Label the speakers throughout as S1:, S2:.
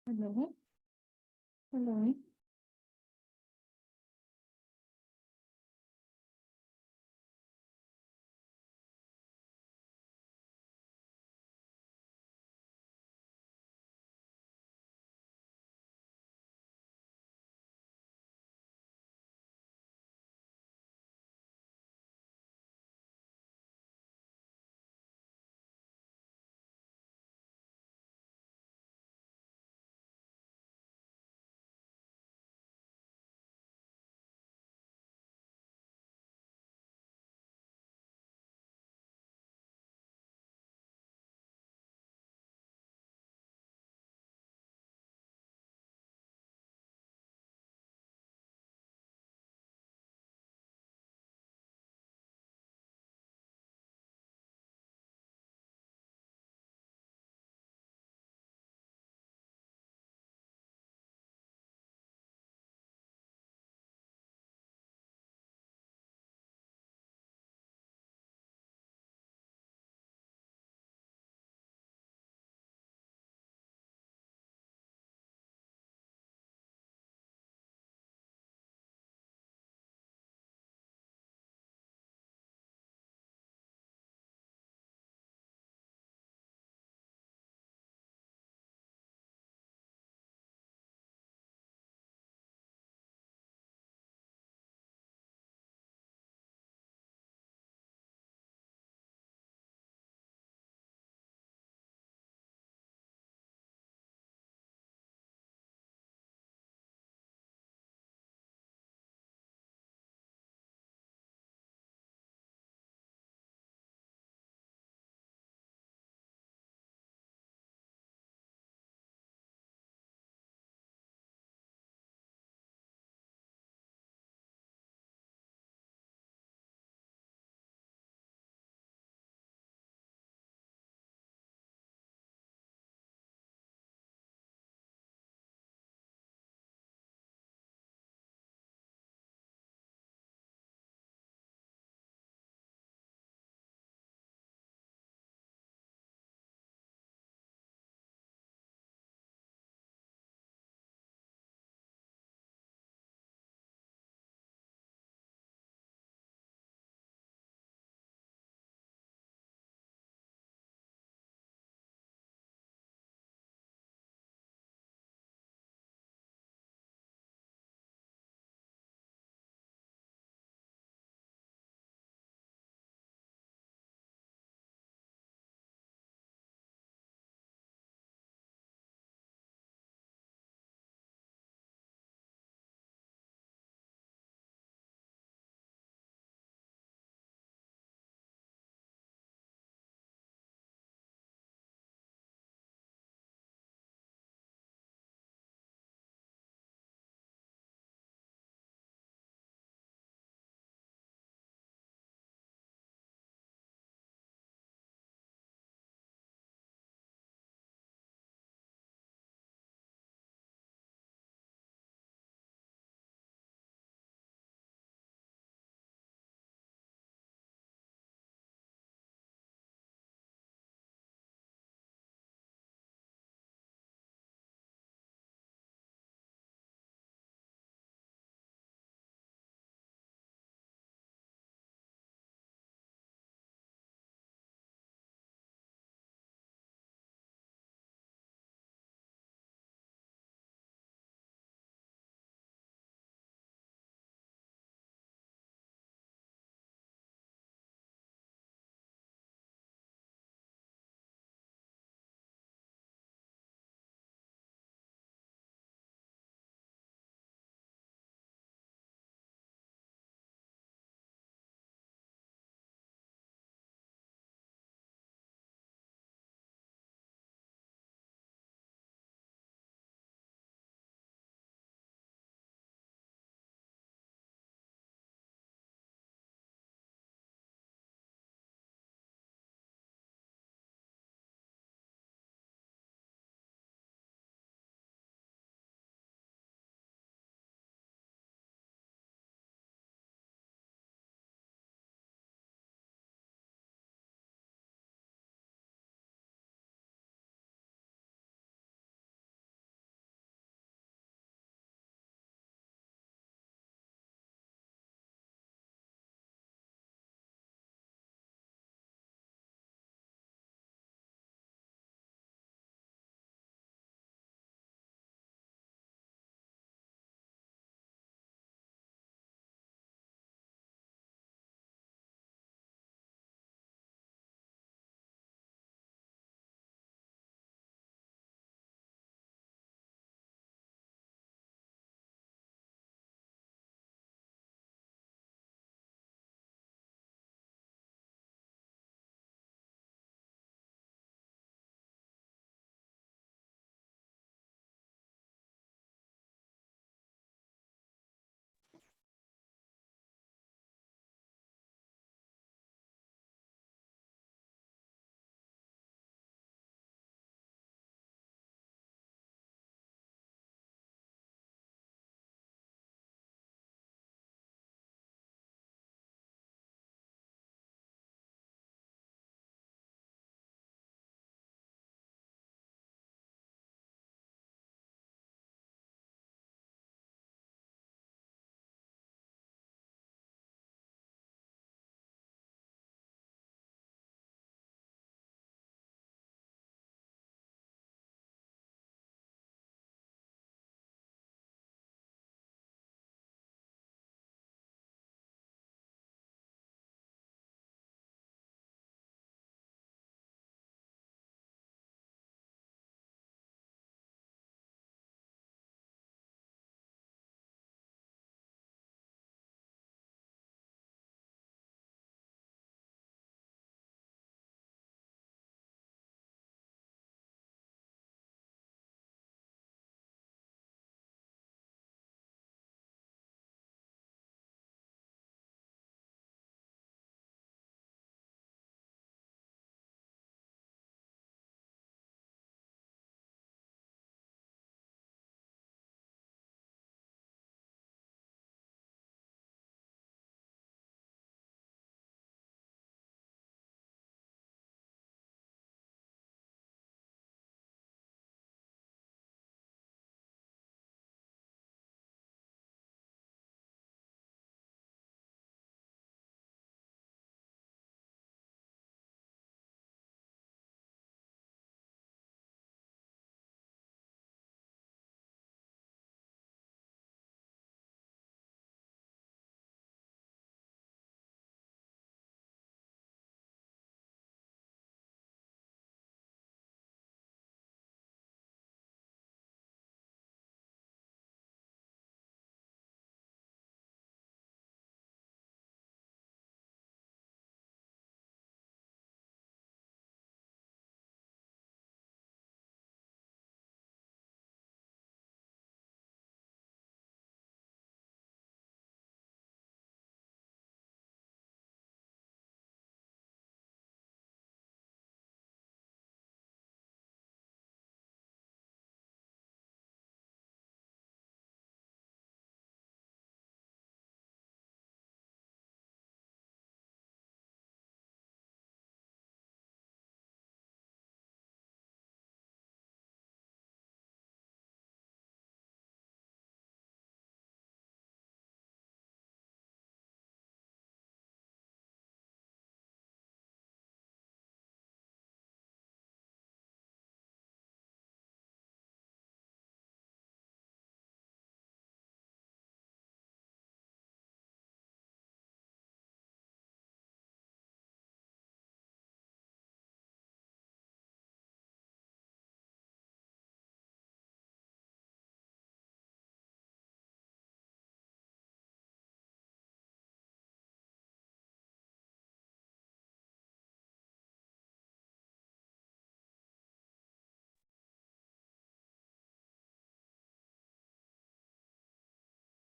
S1: Hello, hello.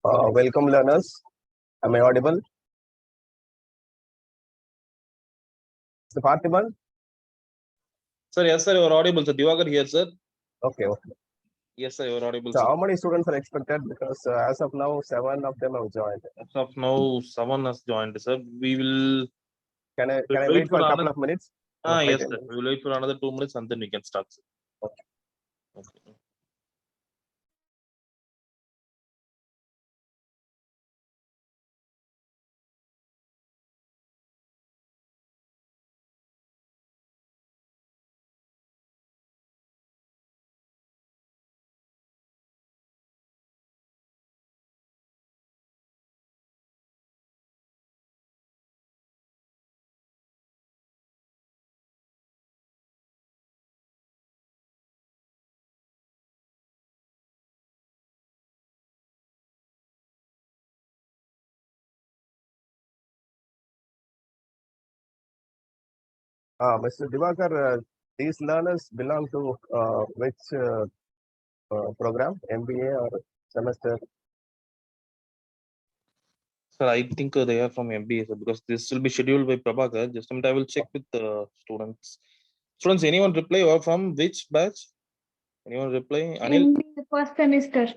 S2: Welcome learners. Am I audible? Mr. Parthiban?
S3: Sir, yes, sir, you are audible. Sir, Diwakar here, sir.
S2: Okay.
S3: Yes, sir, you are audible.
S2: So
S3: sir.
S2: how many students are expected? Because as of now, 7 of them have joined.
S3: As of now, someone has joined, sir. We will.
S2: Can I wait for a couple of minutes?
S3: Yes, sir. We will wait for another 2 minutes and then we can start, sir.
S2: Okay. Mr. Diwakar, these learners belong to which program? MBA or semester?
S3: Sir, I think they are from MBA, sir, because this will be scheduled by Prabhakar. Just a minute, I will check with the students. Students, anyone reply or from which batch? Anyone reply? Anil?
S1: MBA first semester.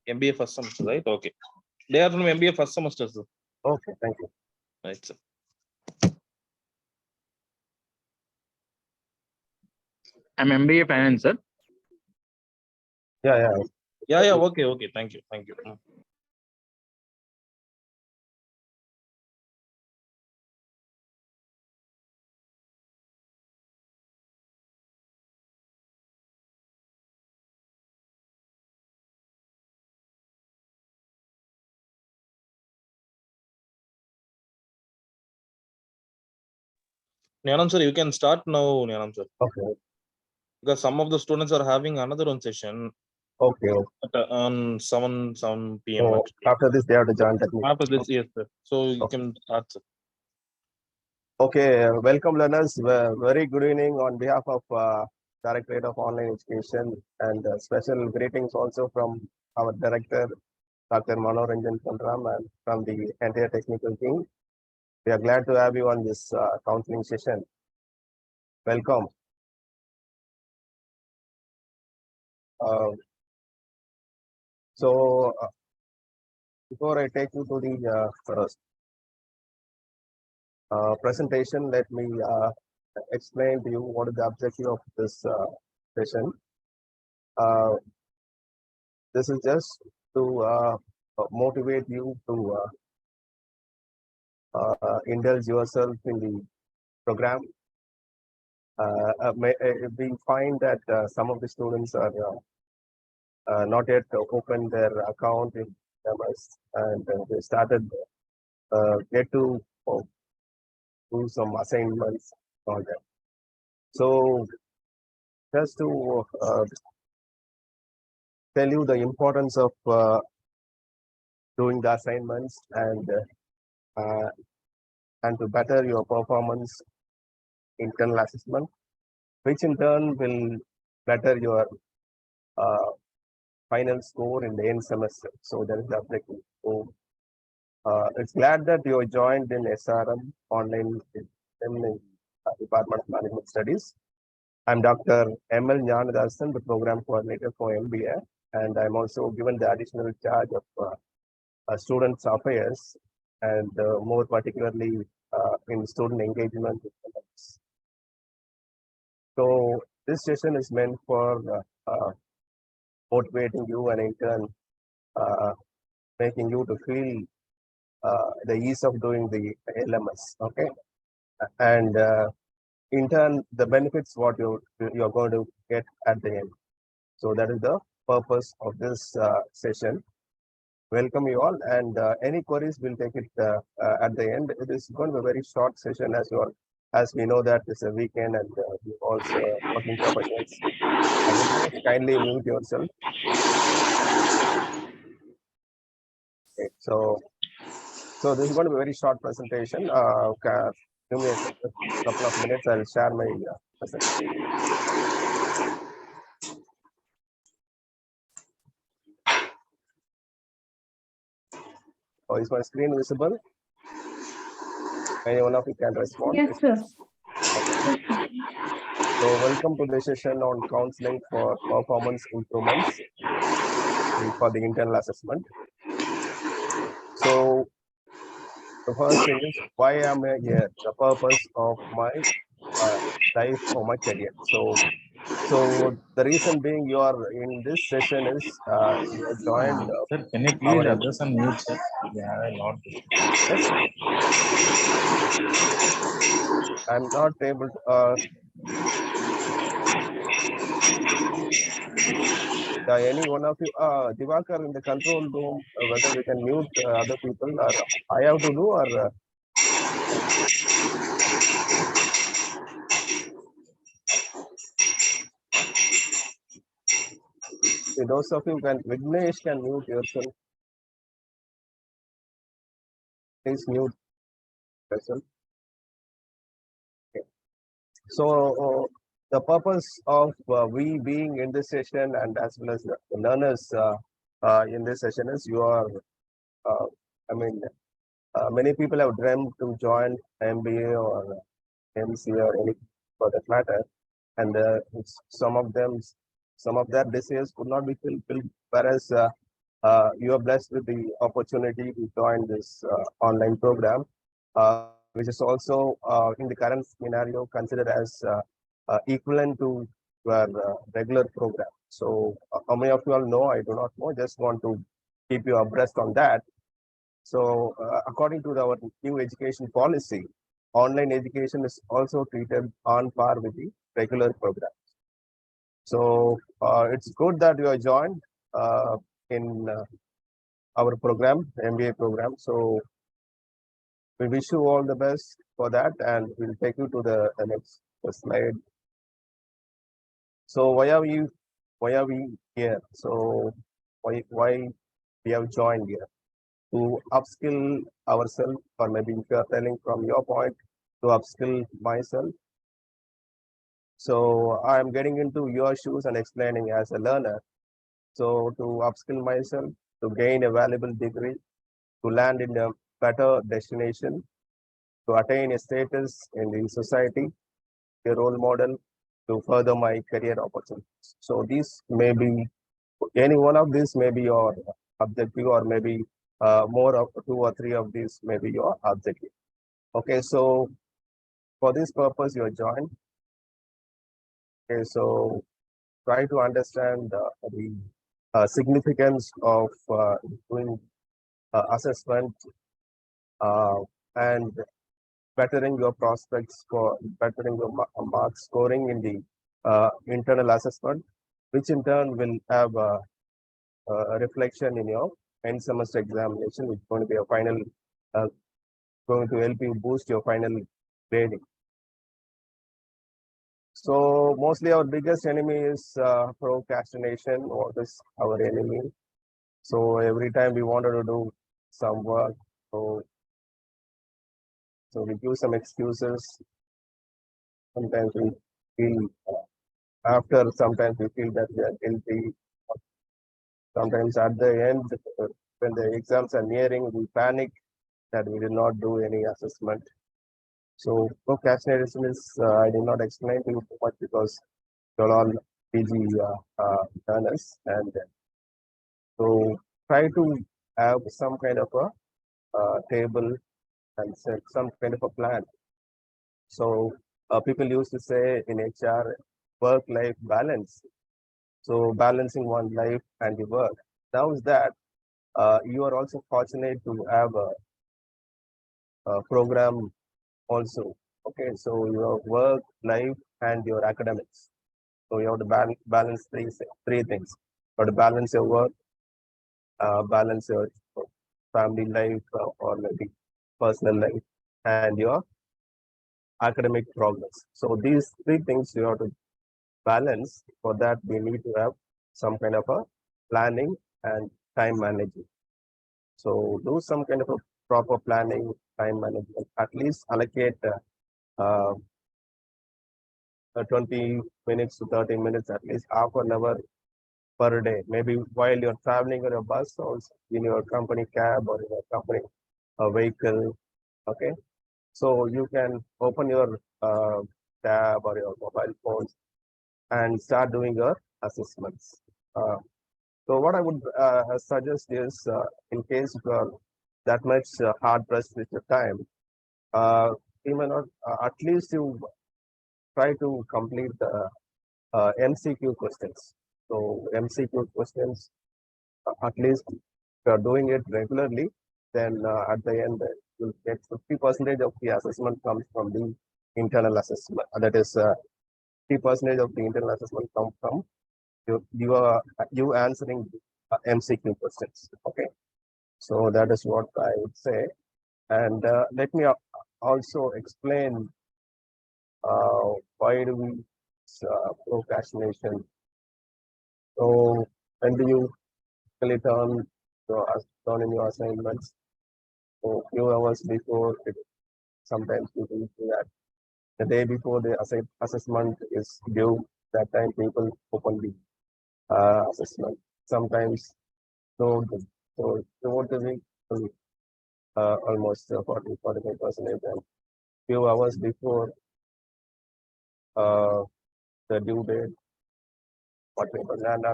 S3: MBA first semester, right? Okay. They are from MBA first semester, sir.
S2: Okay, thank you.
S3: Right, sir.
S4: I'm MBA finance, sir.
S2: Yeah.
S3: Yeah. Okay. Thank you. Nyanam, sir, you can start now, Nyanam, sir.
S2: Okay.
S3: Because some of the students are having another one session.
S2: Okay.
S3: On 7 p.m.
S2: So after this, they have to join that meeting.
S3: After this, yes, sir. So you can start, sir.
S2: Okay, welcome learners. Very good evening on behalf of Directorate of Online Education, and special greetings also from our director, Dr. Manoranjan Kandram, and from the entire technical team. We are glad to have you on this counseling session. Welcome. So before I take you to the first presentation, let me explain to you what is the objective of this session. This is just to motivate you to indulge yourself in the program. We find that some of the students are not yet opened their account in MS, and they started yet to do some assignments on that. So just to tell you the importance of doing the assignments and to better your performance internal assessment, which in turn will better your final score in the end semester. So that is the objective. So it's glad that you joined in SRM online in Department of Management Studies. I'm Dr. M.L. Jnanadasan, the program coordinator for MBA, and I'm also given the additional charge of students' affairs, and more particularly in student engagement. So this session is meant for motivating you and in turn making you to feel the ease of doing the LMS. Okay, and in turn the benefits what you're going to get at the end. So that is the purpose of this session. Welcome you all, and any queries we'll take it at the end. It is going to be a very short session as we know that it's a weekend and you also working professionals. I would request kindly mute yourself. Okay, so this is going to be a very short presentation. Give me a couple of minutes. I'll share my presentation. is my screen visible? Any one of you can respond?
S1: Yes, sir.
S2: So welcome to the session on counseling for performance improvements for the internal assessment. So the first thing is why am I here? The purpose of my life or my career. So the reason being you are in this session is you have joined.
S4: Sir, can you please address and mute, sir? We have a lot.
S2: Yes. I'm not able to. Any one of you, Divakar in the control room, whether we can mute other people or I have to do or. Those of you can, Vignesh can mute yourself. Please mute yourself. Okay. So the purpose of we being in this session and as well as the learners in this session is you are, I mean, many people have dreamt to join MBA or MC or any for that matter, and some of them, some of their desires could not be fulfilled, whereas you are blessed with the opportunity to join this online program, which is also in the current scenario considered as equivalent to your regular program. So how many of you all know? I do not know. Just want to keep you abreast on that. So according to our new education policy, online education is also treated on par with the regular program. So it's good that you are joined in our program, MBA program. So we wish you all the best for that, and we'll take you to the next slide. So why are we here? So why we have joined here? To upskill ourselves, or maybe if you are telling from your point, to upskill myself. So I'm getting into your shoes and explaining as a learner. So to upskill myself, to gain a valuable degree, to land in a better destination, to attain a status in the society, a role model, to further my career opportunities. So these may be, any one of these may be your objective, or maybe more of 2 or 3 of these may be your objective. Okay, so for this purpose you are joined. Okay, so try to understand the significance of doing assessment and bettering your prospects for bettering your mark scoring in the internal assessment, which in turn will have a reflection in your end semester examination, which is going to be a final, going to help you boost your final grading. So mostly our biggest enemy is procrastination. What is our enemy? So every time we wanted to do some work, so we give some excuses. Sometimes we feel sometimes we feel that we are guilty. Sometimes at the end, when the exams are nearing, we panic that we did not do any assessment. So procrastination is, I did not explain to you too much because you're all PG learners, and so try to have some kind of a table and set some kind of a plan. So people used to say in HR, work-life balance. So balancing one life and the work. Now is that you are also fortunate to have a program also. Okay, so your work, life, and your academics. So you have to balance three things. You have to balance your work, balance your family life, or maybe personal life, and your academic progress. So these 3 things you have to balance. For that, we need to have some kind of a planning and time management. So do some kind of a proper planning, time management. At least allocate uh, 20 minutes to 30 minutes, at least half an hour per day. Maybe while you're traveling on a bus or in your company cab or in your company vehicle. Okay. So you can open your tab or your mobile phones and start doing your assessments. So what I would suggest is, in case you are that much hard pressed with your time, you may not, at least you try to complete the MCQ questions. So MCQ questions, at least if you are doing it regularly, then at the end you'll get 50% of the assessment comes from the internal assessment. That is 50% of the internal assessment come from you answering MCQ questions. Okay, so that is what I would say. And let me also explain why do we procrastination. So when do you really turn in your assignments? So few hours before, sometimes people do that. The day before the assessment is due, that time people open the assessment. Sometimes so throughout the week, almost 40-45%, and few hours before the due date, what people and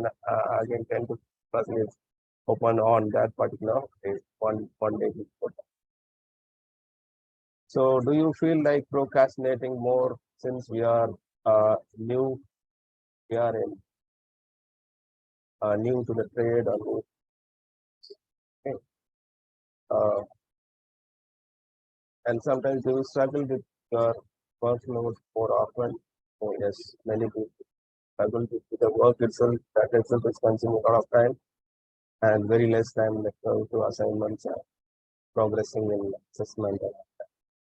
S2: again 10% open on that particular day, one day before. So do you feel like procrastinating more since we are new? We are in new to the trade or new, okay. And sometimes you struggle with your workload more often. Oh yes, many people struggle with the work itself. That itself is consuming a lot of time and very less time left to assignments and progressing in assessment.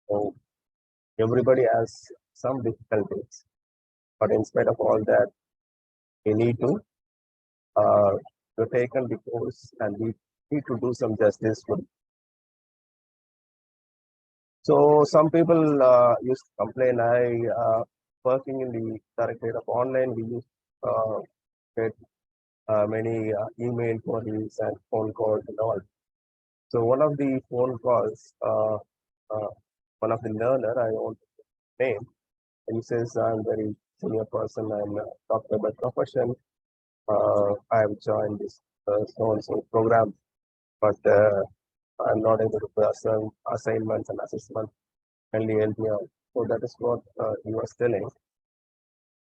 S2: So everybody has some difficulties, but in spite of all that, we need to taken the course and we need to do some justice to. So some people used to complain. Working in the directorate of online, we used to get many email queries and phone calls and all. So one of the phone calls, one of the learner, I won't name, and he says, I'm very senior person, I'm a doctor by profession. I have joined this so and so program, but I'm not able to do assignments and assessment. Can you help me out? So that is what he was telling.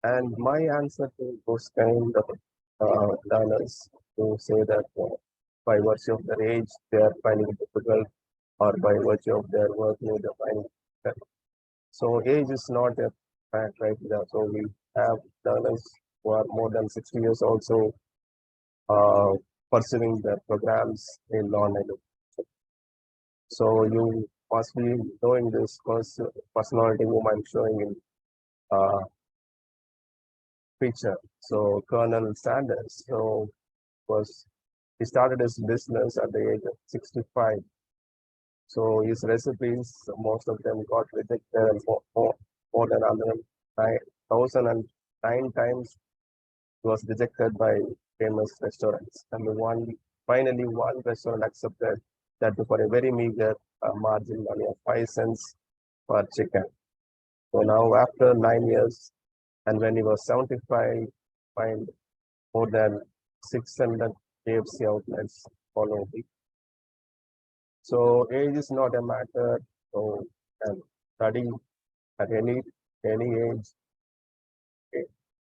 S2: And my answer to those kind of learners to say that by virtue of their age, they are finding it difficult, or by virtue of their workload, they're finding it difficult. So age is not a fact right now. So we have learners who are more than 60 years also pursuing their programs in online. So you must be knowing this personality whom I'm showing in picture. So Colonel Sanders, so he started his business at the age of 65. So his recipes, most of them got rejected, and more than 1,009 times was rejected by famous restaurants. And finally one restaurant accepted that for a very meager margin money of 5 cents per chicken. So now after 9 years, and when he was 75, find more than 600 KFC outlets follow him. So age is not a matter. So and study at any age. Okay.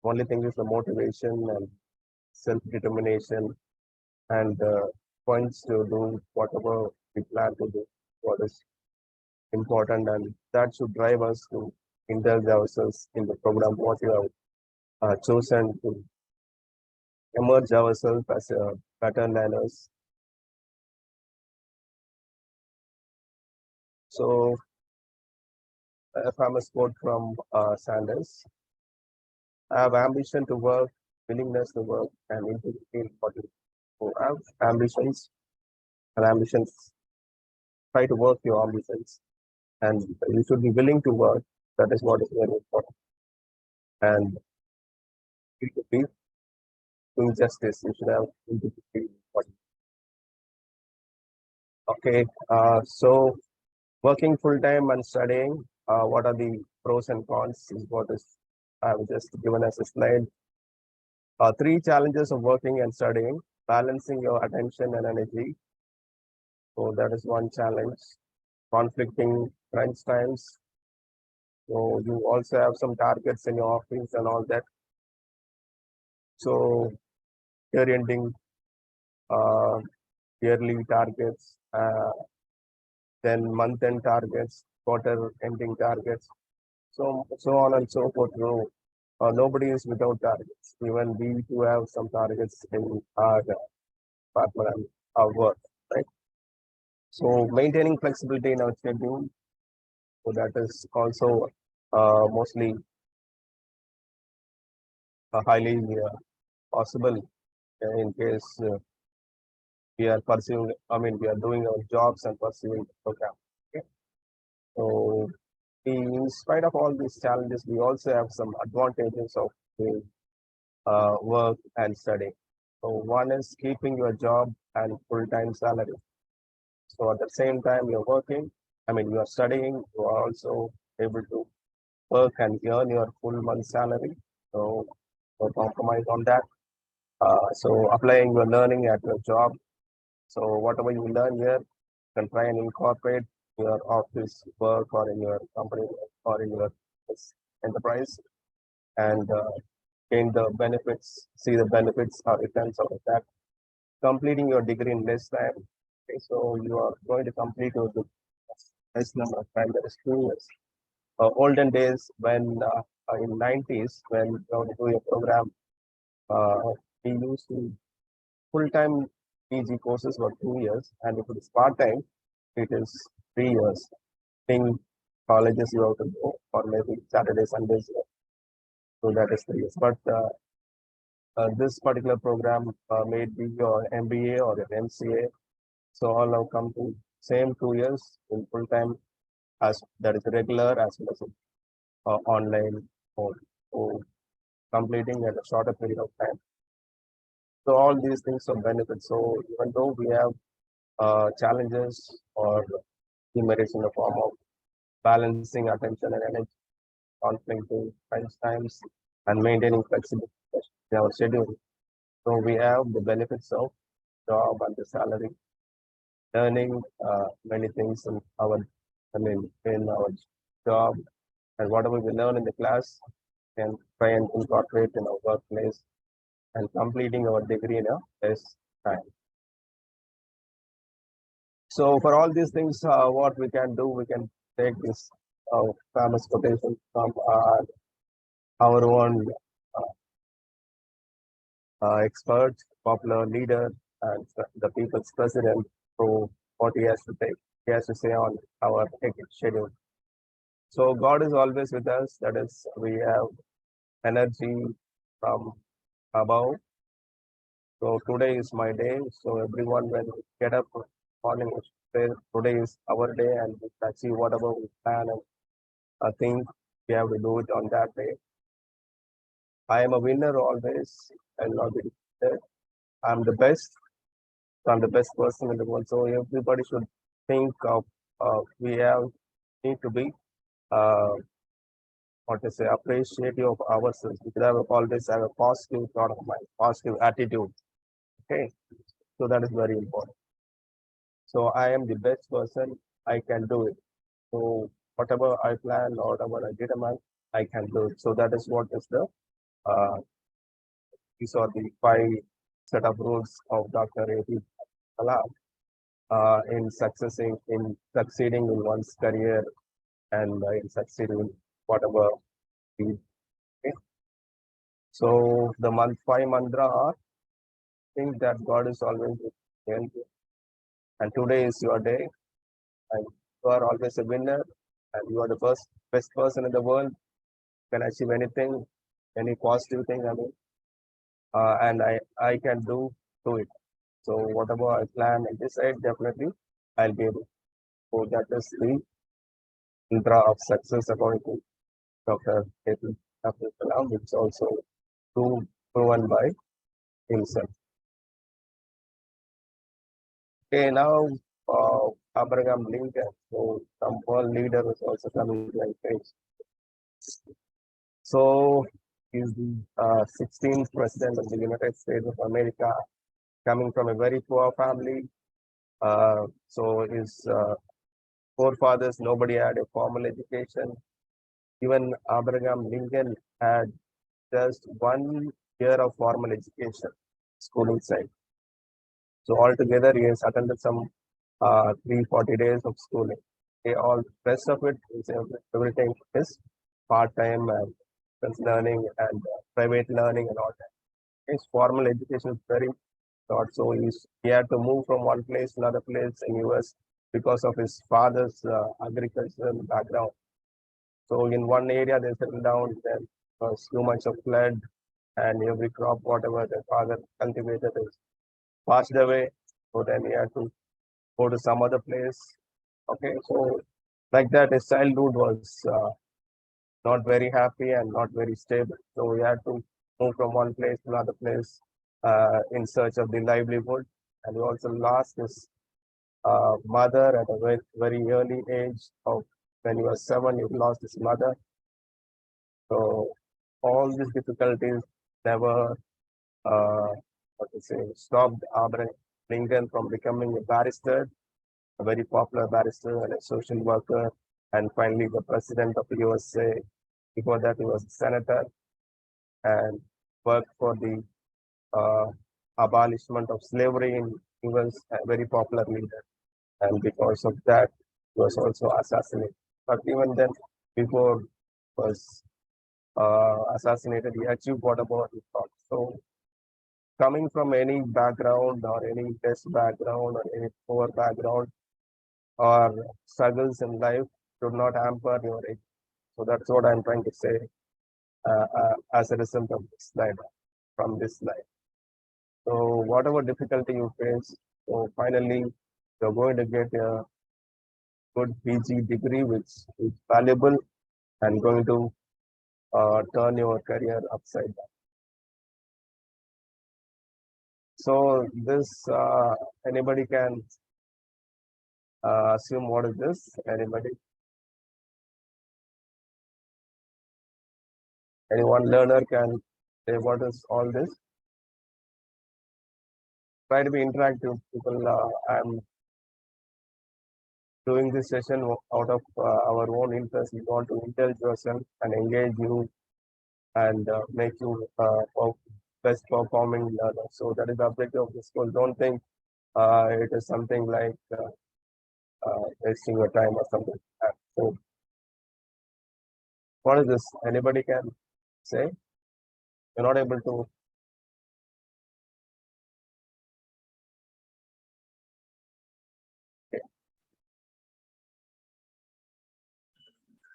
S2: Only thing is the motivation and self-determination and points to do whatever we plan to do, what is important, and that should drive us to indulge ourselves in the program what we have chosen to emerge ourselves as a better learners. So a famous quote from Sanders: I have ambition to work, willingness to work, and integrity for you. So have ambitions, and ambitions, try to work your ambitions, and you should be willing to work. That is what is very important. And to doing justice. You should have integrity. Okay, so working full time and studying, what are the pros and cons? Is what is I've just given as a slide. Three challenges of working and studying: balancing your attention and energy. So that is one challenge. Conflicting crunch times. So you also have some targets in your office and all that. So year ending, uh, yearly targets, then month end targets, quarter ending targets, so on and so forth. No, nobody is without targets. Even we do have some targets in our department and our work, right? So maintaining flexibility in our schedule, so that is also mostly highly possible in case we are pursuing. I mean, we are doing our jobs and pursuing the program. Okay? So in spite of all these challenges, we also have some advantages of doing work and study. So one is keeping your job and full-time salary. So at the same time you're working, I mean you are studying, you are also able to work and earn your full month salary. So no compromise on that. So applying your learning at your job. So whatever you learn here, you can try and incorporate your office work or in your company or in your enterprise and gain the benefits, see the benefits or returns out of that. Completing your degree in less time. Okay, so you are going to complete your degree in less number of time, that is 2 years. Olden days when in 90s when you want to do a program, we used to full-time PG courses were 2 years, and if it is part-time, it is 3 years. In colleges you have to go, or maybe Saturday, Sundays. So that is 3 years. But this particular program may be your MBA or your MCA. So all now come to same 2 years in full time as that is regular as well as online or completing at a shorter period of time. So all these things are benefits. So even though we have challenges or demerits in the form of balancing attention and energy, conflicting crunch times, and maintaining flexibility in our schedule. So we have the benefits of job and the salary, learning many things in our, I mean, in our job, and whatever we learn in the class, can try and incorporate in our workplace, and completing our degree in a less time. So for all these things, what we can do, we can take this famous quotation from our own expert, popular leader, and the people's president, who what he has to say on our schedule. So God is always with us. That is, we have energy from above. So today is my day. So everyone, when we get up morning, say today is our day, and we achieve whatever we plan and think we have to do it on that day. I am a winner always. I'll not be defeated. I'm the best. I'm the best person in the world. So everybody should think of we have need to be what to say appreciative of ourselves. We should have always have a positive thought of mind, positive attitude. Okay, so that is very important. So I am the best person. I can do it. So whatever I plan or whatever I determine, I can do it. So that is what is the these are the 5 set of rules of Dr. A.P. Kalam in succeeding in one's career and in succeeding in whatever we do. Okay. So the 5 mantra are think that God is always with you, and today is your day, and you are always a winner, and you are the best person in the world. You can achieve anything, any positive thing. I mean, and I can do it. So whatever I plan and decide, definitely I'll be able. So that is the mantra of success according to Dr. A.P. Abdul Kalam, which is also proven by himself. Okay, now Abraham Lincoln, so some world leader is also coming to my page. So he's the 16th president of the United States of America, coming from a very poor family. So his forefathers, nobody had a formal education. Even Abraham Lincoln had just 1 year of formal education, schooling side. So altogether, he has attended some 340 days of schooling. Okay, all rest of it is everything is part time and learning and private learning and all that. His formal education is very short, so he had to move from one place to another place in US because of his father's agricultural background. So in one area they settled down, then was too much of flood, and every crop, whatever the father cultivated, is passed away. So then he had to go to some other place. Okay, so like that, his childhood was not very happy and not very stable. So he had to move from one place to another place in search of the livelihood. And he also lost his mother at a very, very early age of when he was 7. He lost his mother. So all these difficulties never, what to say, stopped Abraham Lincoln from becoming a barrister, a very popular barrister and a social worker, and finally the president of the USA. Before that, he was a senator and worked for the uh, abolishment of slavery in he was a very popular leader, and because of that, he was also assassinated. But even then, before was assassinated, he achieved whatever he thought. So, coming from any background or any test background or any poor background or struggles in life should not hamper your age. So that's what I'm trying to say as a result of this slide, from this slide. So whatever difficulty you face, so finally you're going to get a good PG degree, which is valuable and going to turn your career upside down. So this anybody can assume what is this? Anybody? Anyone learner can say what is all this? Try to be interactive, people. I'm doing this session out of our own interest. We want to indulge yourself and engage you and make you best performing learner. So that is the objective of this school. Don't think it is something like wasting your time or something like that. So what is this? Anybody can say? You're not able to.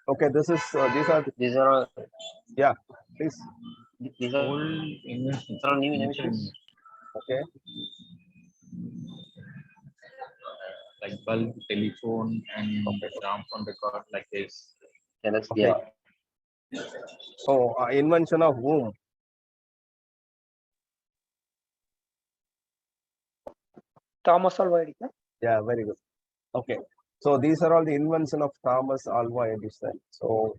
S2: Okay, this is
S5: These are all,
S2: yeah. Please.
S5: these are
S4: Old inventions.
S5: all new inventions.
S2: Okay.
S4: Like bulb, telephone, and jump on record like this.
S5: Yeah, that's
S2: Okay.
S5: yeah.
S2: So invention of whom?
S1: Thomas Alva Edison.
S2: Yeah, very good. Okay. So these are all the invention of Thomas Alva Edison. So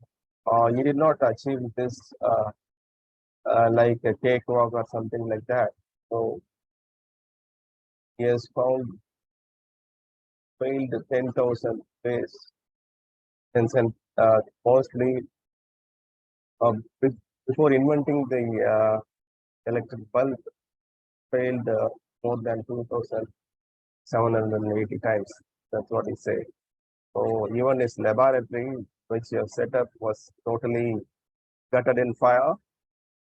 S2: he did not achieve this like a cakewalk or something like that. So he has failed 10,000 ways and mostly uh, before inventing the electric bulb failed more than 2,780 times. That's what he said. So even his laboratory, which he has set up, was totally gutted in fire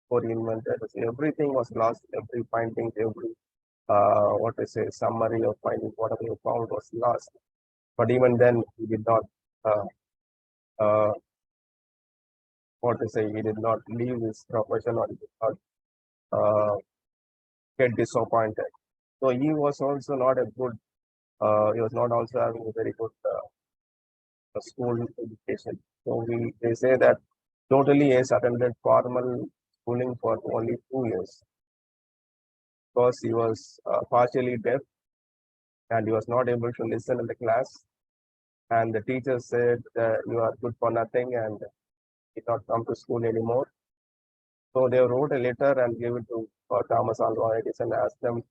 S2: before he invented. So everything was lost, every finding, every what I say, summary of finding, whatever you found was lost. But even then, he did not, uh, uh, what to say, he did not leave his profession or he did not get disappointed. So he was also not a good, he was not also having a very good school education. So they say that totally he has attended formal schooling for only 2 years. because he was partially deaf and he was not able to listen in the class. And the teacher said, you are good for nothing and did not come to school anymore. So they wrote a letter and gave it to Thomas Alva Edison,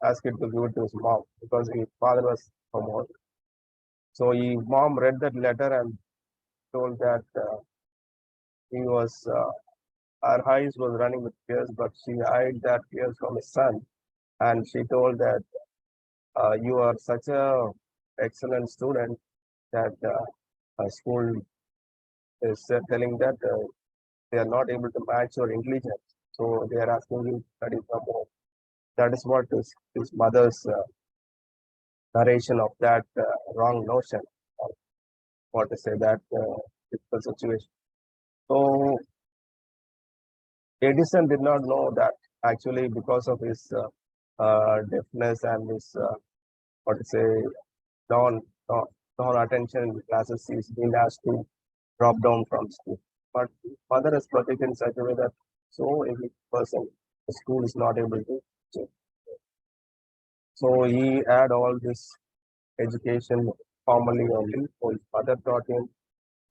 S2: asked him to give it to his mom because his father was from home. So his mom read that letter and told that he was, her eyes was running with tears, but she hid that tears from his son. And she told that you are such a excellent student that school is telling that they are not able to match your intelligence. So they are asking you to study some more. That is what is his mother's narration of that wrong notion, or what to say, that difficult situation. So Edison did not know that actually because of his deafness and his what to say non non non attention in classes, he's been asked to drop down from school. But mother is protected in such a way that so every person, the school is not able to change. So he had all this education formally only. So his mother taught him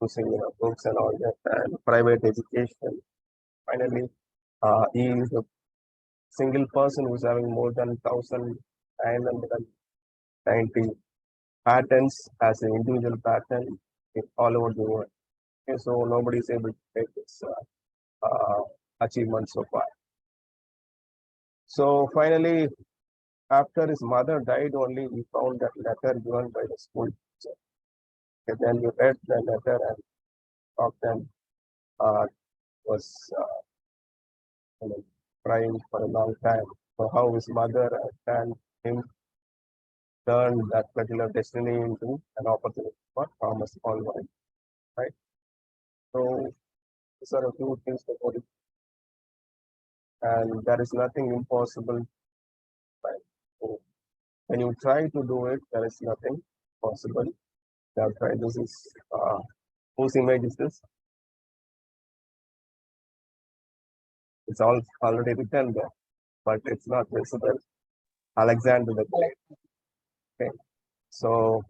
S2: using books and all that, and private education. Finally, he is a single person who's having more than 1,990 patents as an individual patent all over the world. Okay, so nobody is able to take this achievement so far. So finally, after his mother died, only we found that letter given by the school teacher. And then we read the letter and talked and was crying for a long time for how his mother and him turned that particular destiny into an opportunity for Thomas Alva, right? So these are a few things about it, and there is nothing impossible. Right? So when you try to do it, there is nothing possible. Now try. This is whose image is this? It's all already written there, but it's not visible. Alexander the Great. Okay, so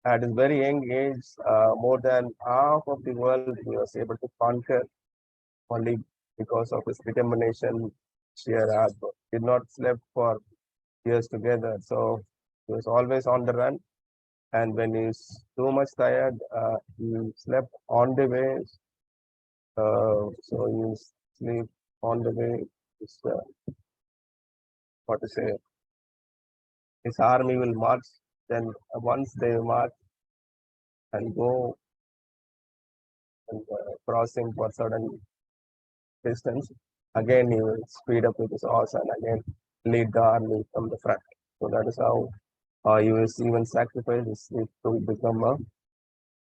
S2: at his very young age, more than half of the world he was able to conquer only because of his determination, sheer hard work. Did not sleep for years together, so he was always on the run. And when he's too much tired, he slept on the way. So he sleep on the way. His, what to say? His army will march. Then once they march and go and crossing for certain distance, again he will speed up with his horse and again lead the army from the front. So that is how he will even sacrifice his sleep to become a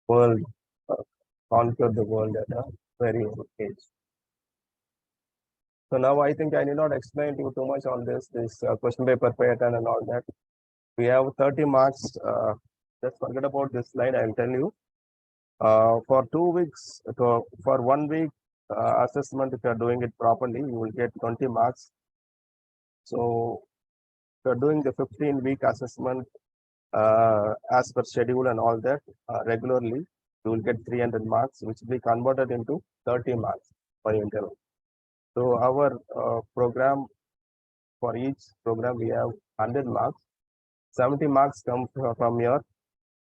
S2: world, conquer the world at a very young age. So now I think I need not explain to you too much on this question paper pattern and all that. We have 30 marks. Just forget about this slide. I'll tell you. For 2 weeks, for 1 week assessment, if you are doing it properly, you will get 20 marks. So if you are doing the 15-week assessment as per schedule and all that regularly, you will get 300 marks, which will be converted into 30 marks per interval. So our program, for each program, we have 100 marks. 70 marks come from your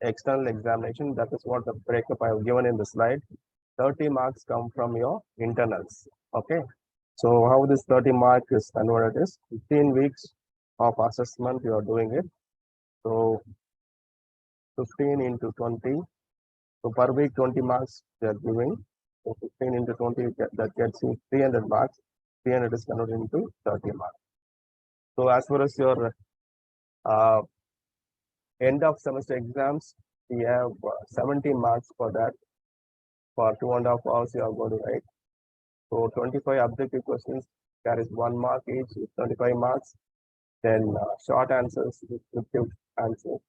S2: external examination. That is what the breakup I have given in the slide. 30 marks come from your internals. Okay. So how this 30 mark is converted is 15 weeks of assessment you are doing it. So 15 into 20. So per week 20 marks they are giving. So 15 into 20 that gets you 300 marks. 300 is converted into 30 marks. So as far as your end of semester exams, we have 70 marks for that. For 2.5 hours, you are going to write. So 25 objective questions carries 1 mark each with 25 marks. Then short answers, descriptive answers,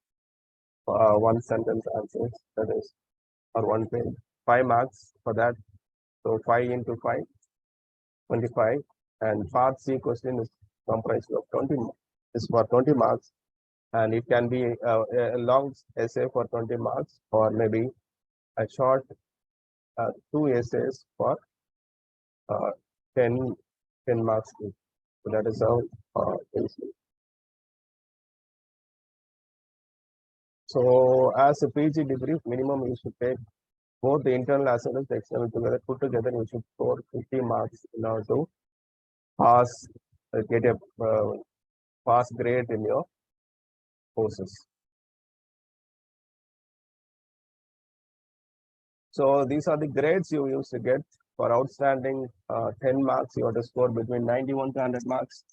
S2: 1 sentence answers, that is, or 1 page, 5 marks for that. So 5 into 5, 25. And part C question is comprised of 20 is for 20 marks, and it can be a long essay for 20 marks, or maybe a short 2 essays for uh, 10 marks each. So that is how it is. So as a PG degree, minimum you should take both the internal as well as the external together. Put together, you should score 50 marks in order to pass, get a pass grade in your courses. So these are the grades you used to get for outstanding 10 marks. You have to score between 91 to 100 marks.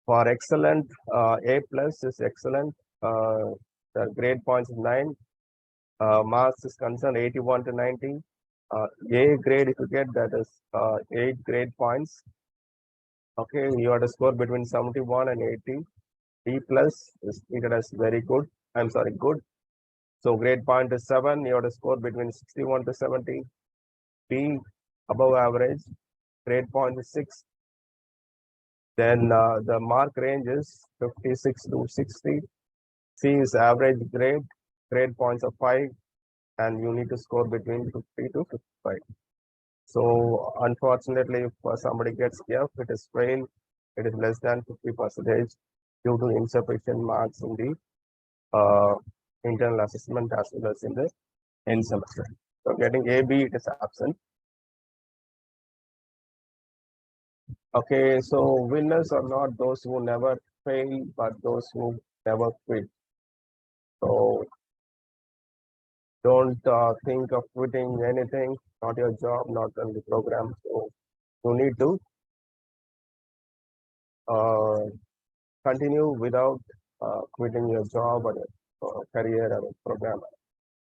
S2: For excellent, A plus is excellent. The grade points is 9. Marks is concerned 81 to 90. A grade, if you get, that is 8 grade points. Okay, you have to score between 71 and 80. B plus is treated as very good. I'm sorry, good. So grade point is 7. You have to score between 61 to 70. B above average. Grade point is 6. Then the mark range is 56 to 60. C is average grade. Grade points of 5, and you need to score between 50 to 55. So unfortunately, if somebody gets F, it is fail. It is less than 50% due to insufficient marks in the internal assessment as well as in the end semester. So getting AB, it is absent. Okay, so winners are not those who never fail, but those who never quit. So don't think of quitting anything, not your job, not on the program. So you need to continue without quitting your job or your career or program.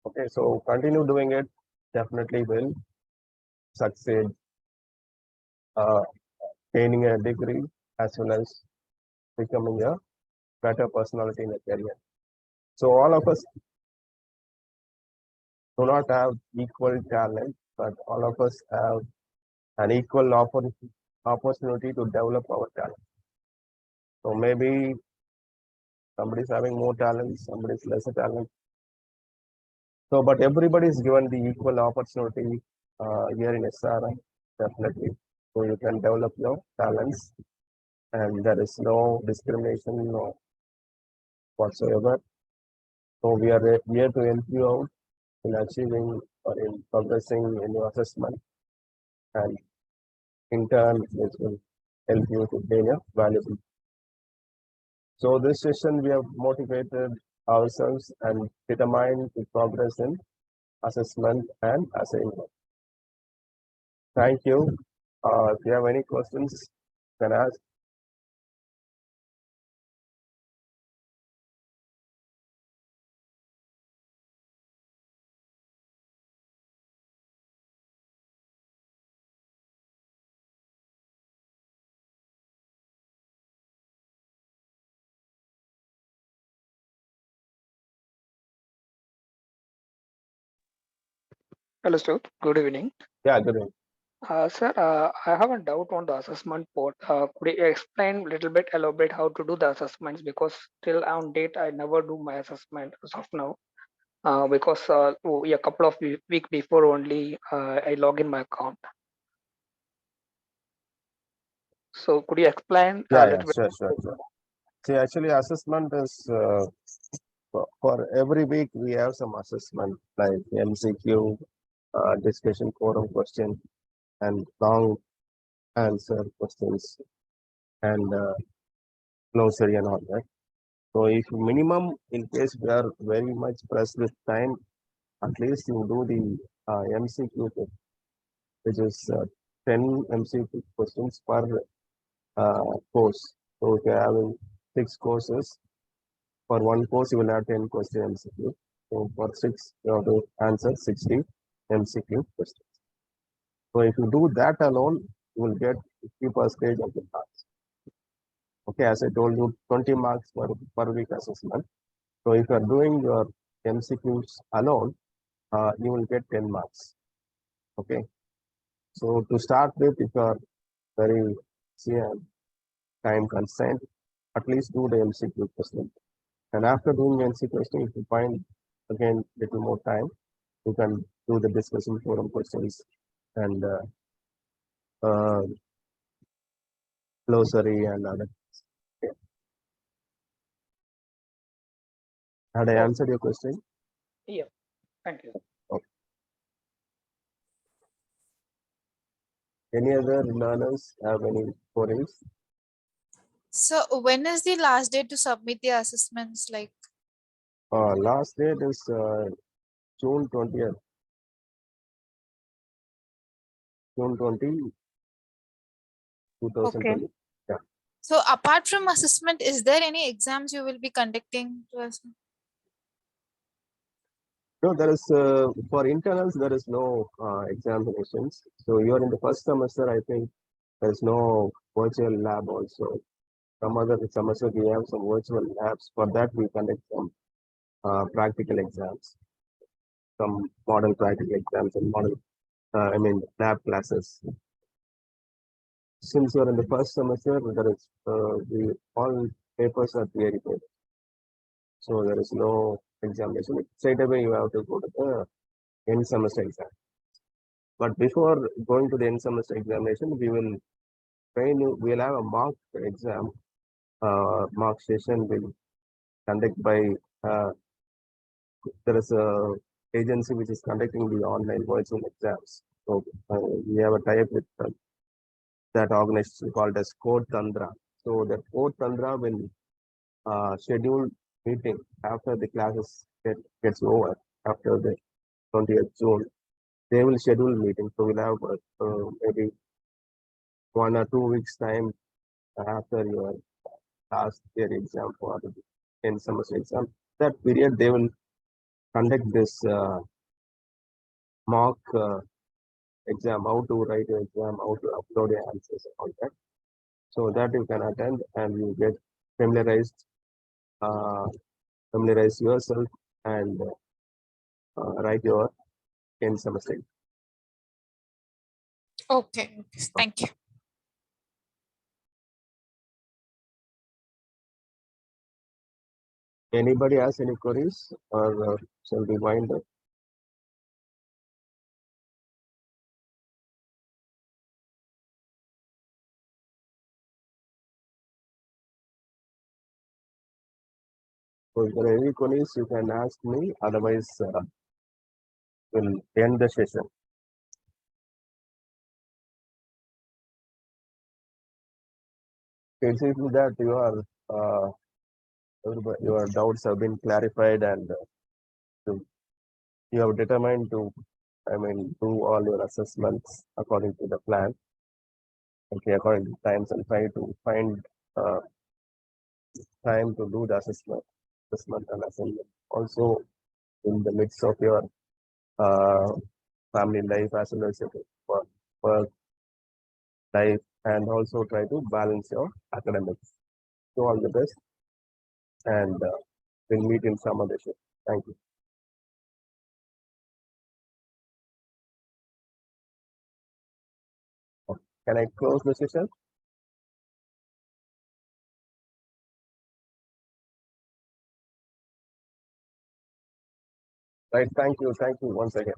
S2: Okay, so continue doing it, definitely will succeed gaining a degree as well as becoming a better personality in a career. So all of us do not have equal talent, but all of us have an equal opportunity to develop our talent. So maybe somebody's having more talent, somebody's lesser talent. So, but everybody is given the equal opportunity here in SRM, definitely. So you can develop your talents, and there is no discrimination, no whatsoever. So we are here to help you out in achieving or in progressing in your assessment, and in turn, this will help you to gain a valuable. So this session, we have motivated ourselves and determined to progress in assessment and assignment. Thank you. If you have any questions, you can ask.
S1: Hello, sir. Good evening.
S2: Yeah, good evening.
S1: Sir, I have a doubt on the assessment part. Could you explain a little bit, elaborate how to do the assessments? Because till on date, I never do my assessment as of now. Because a couple of week before only, I log in my account. So could you explain a
S2: Yeah,
S1: little bit?
S2: sure. See, actually, assessment is for every week we have some assessment like MCQ, discussion forum question, and long answer questions, and glossary and all that. So if minimum, in case we are very much pressed with time, at least you do the MCQ, which is 10 MCQ questions per course. So if you're having 6 courses, for one course you will have 10 question MCQ. So for 6, you have to answer 60 MCQ questions. So if you do that alone, you will get 50% of the marks. Okay, as I told you, 20 marks per week assessment. So if you are doing your MCQs alone, you will get 10 marks. Okay. So to start with, if you are very time constrained, at least do the MCQ question. And after doing MCQ question, if you find again little more time, you can do the discussion forum questions and uh, glossary and other. Yeah. Had I
S1: Oh,
S2: answered your question?
S1: yeah. Thank you.
S2: Okay. Any other learners have any queries?
S6: So when is the last day to submit the assessments? Like,
S2: Last date is June 20th. June 20,
S6: okay.
S2: 2020. Yeah.
S6: So apart from assessment, is there any exams you will be conducting to us?
S2: No, there is for internals there is no examinations. So you are in the first semester. I think there is no virtual lab also. Some other semester we have some virtual labs. For that we conduct some practical exams, some model practical exams and model lab classes. Since you are in the first semester, there is the all papers are theory papers. So there is no examination. Straight away you have to go to the end semester exam. But before going to the end semester examination, we will train you. We'll have a mock exam. Mock session will conduct by there is a agency which is conducting the online virtual exams. So we have a tie-up with that organization called as Code Tandra. So that Code Tandra will schedule meeting after the classes gets over after the 20th June. They will schedule meeting. So we'll have maybe 1 or 2 weeks time after your last year exam for the end semester exam. That period they will conduct this mock exam, how to write your exam, how to upload your answers and all that. So that you can attend and you get familiarized, uh, familiarize yourself and write your end semester.
S6: Okay. Thank you.
S2: Anybody has any queries or shall we wind up? So if there are any queries, you can ask me. Otherwise, we'll end the session. It seems that your doubts have been clarified and you have determined to, do all your assessments according to the plan. Okay, according to times and try to find uh, time to do the assessment and assignment. Also, in the midst of your uh, family life as well as your work life, and also try to balance your academics. So all the best, and we'll meet in some other show. Thank you. Can I close the session? Right. Thank you. Thank you once again.